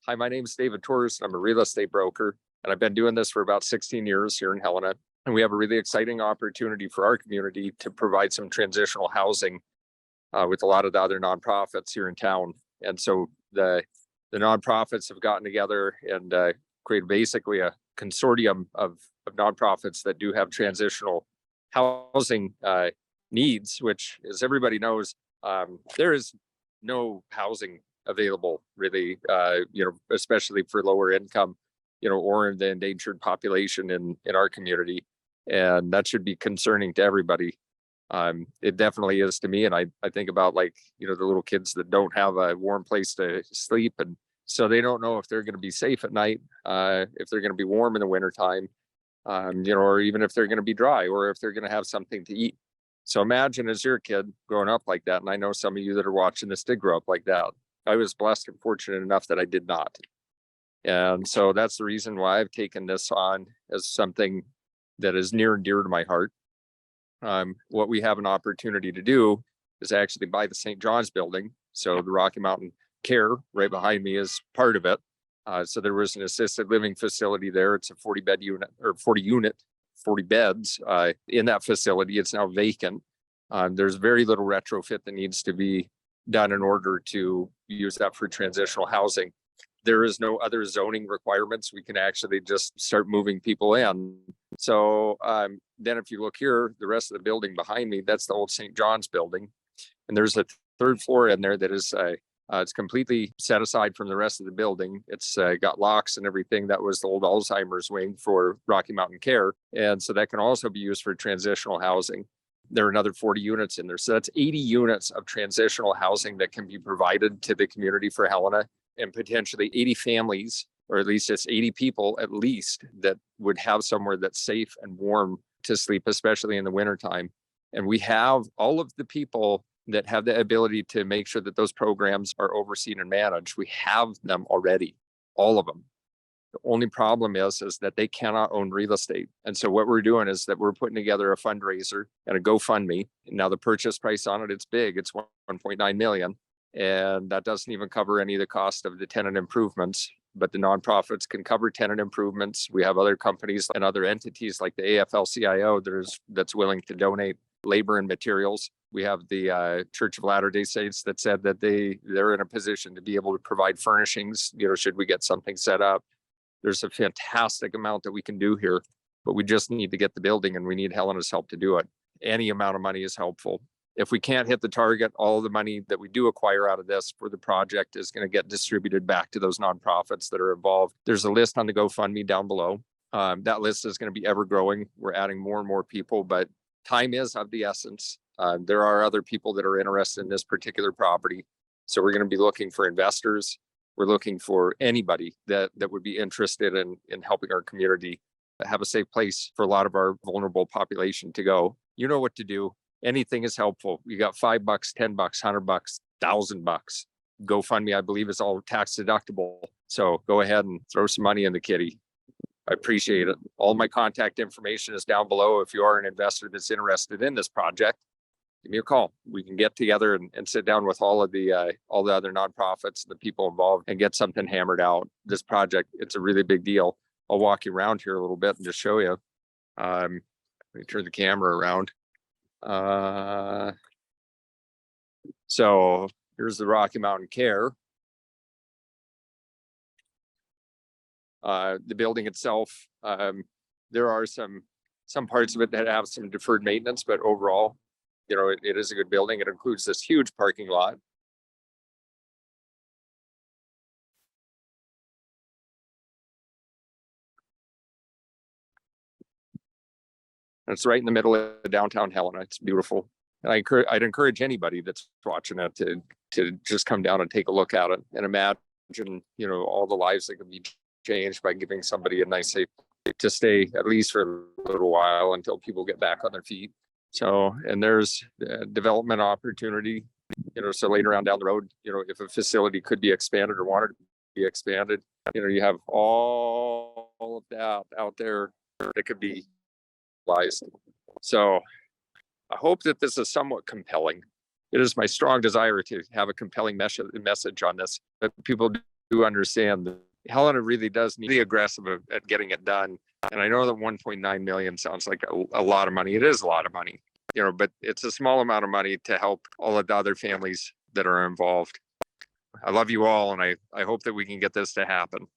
Hi, my name is David Torgerson. I'm a real estate broker, and I've been doing this for about 16 years here in Helena. And we have a really exciting opportunity for our community to provide some transitional housing with a lot of the other nonprofits here in town. And so the nonprofits have gotten together and created basically a consortium of nonprofits that do have transitional housing needs, which, as everybody knows, there is no housing available really, especially for lower income, or the endangered population in our community. And that should be concerning to everybody. It definitely is to me. And I think about the little kids that don't have a warm place to sleep. And so they don't know if they're going to be safe at night, if they're going to be warm in the wintertime, or even if they're going to be dry or if they're going to have something to eat. So imagine as you're a kid growing up like that. And I know some of you that are watching this did grow up like that. I was blessed and fortunate enough that I did not. And so that's the reason why I've taken this on as something that is near and dear to my heart. What we have an opportunity to do is actually buy the St. John's building. So the Rocky Mountain Care right behind me is part of it. So there was an assisted living facility there. It's a 40-bed unit or 40 beds in that facility. It's now vacant. There's very little retrofit that needs to be done in order to use that for transitional housing. There is no other zoning requirements. We can actually just start moving people in. So then if you look here, the rest of the building behind me, that's the old St. John's building. And there's a third floor in there that is it's completely set aside from the rest of the building. It's got locks and everything. That was the old Alzheimer's wing for Rocky Mountain Care. And so that can also be used for transitional housing. There are another 40 units in there. So that's 80 units of transitional housing that can be provided to the community for Helena, and potentially 80 families, or at least it's 80 people at least, that would have somewhere that's safe and warm to sleep, especially in the wintertime. And we have all of the people that have the ability to make sure that those programs are overseen and managed. We have them already, all of them. The only problem is that they cannot own real estate. And so what we're doing is that we're putting together a fundraiser and a GoFundMe. Now the purchase price on it, it's big. It's 1.9 million. And that doesn't even cover any of the cost of the tenant improvements, but the nonprofits can cover tenant improvements. We have other companies and other entities like the AFL-CIO that's willing to donate labor and materials. We have the Church of Latter-day Saints that said that they're in a position to be able to provide furnishings, should we get something set up. There's a fantastic amount that we can do here, but we just need to get the building, and we need Helena's help to do it. Any amount of money is helpful. If we can't hit the target, all the money that we do acquire out of this for the project is going to get distributed back to those nonprofits that are involved. There's a list on the GoFundMe down below. That list is going to be ever growing. We're adding more and more people, but time is of the essence. There are other people that are interested in this particular property. So we're going to be looking for investors. We're looking for anybody that would be interested in helping our community have a safe place for a lot of our vulnerable population to go. You know what to do. Anything is helpful. You got $5, $10, $100, $1,000. GoFundMe, I believe, is all tax deductible. So go ahead and throw some money in the kitty. I appreciate it. All my contact information is down below. If you are an investor that's interested in this project, give me a call. We can get together and sit down with all the other nonprofits, the people involved, and get something hammered out. This project, it's a really big deal. I'll walk you around here a little bit and just show you. Let me turn the camera around. So here's the Rocky Mountain Care. The building itself, there are some parts of it that have some deferred maintenance, but overall, it is a good building. It includes this huge parking lot. And it's right in the middle of downtown Helena. It's beautiful. And I'd encourage anybody that's watching it to just come down and take a look at it and imagine, all the lives that can be changed by giving somebody a nice safe to stay at least for a little while until people get back on their feet. So, and there's development opportunity, so later on down the road, if a facility could be expanded or wanted to be expanded, you have all of that out there that could be utilized. So I hope that this is somewhat compelling. It is my strong desire to have a compelling message on this, that people do understand that Helena really does need to be aggressive at getting it done. And I know that 1.9 million sounds like a lot of money. It is a lot of money, but it's a small amount of money to help all of the other families that are involved. I love you all, and I hope that we can get this to happen.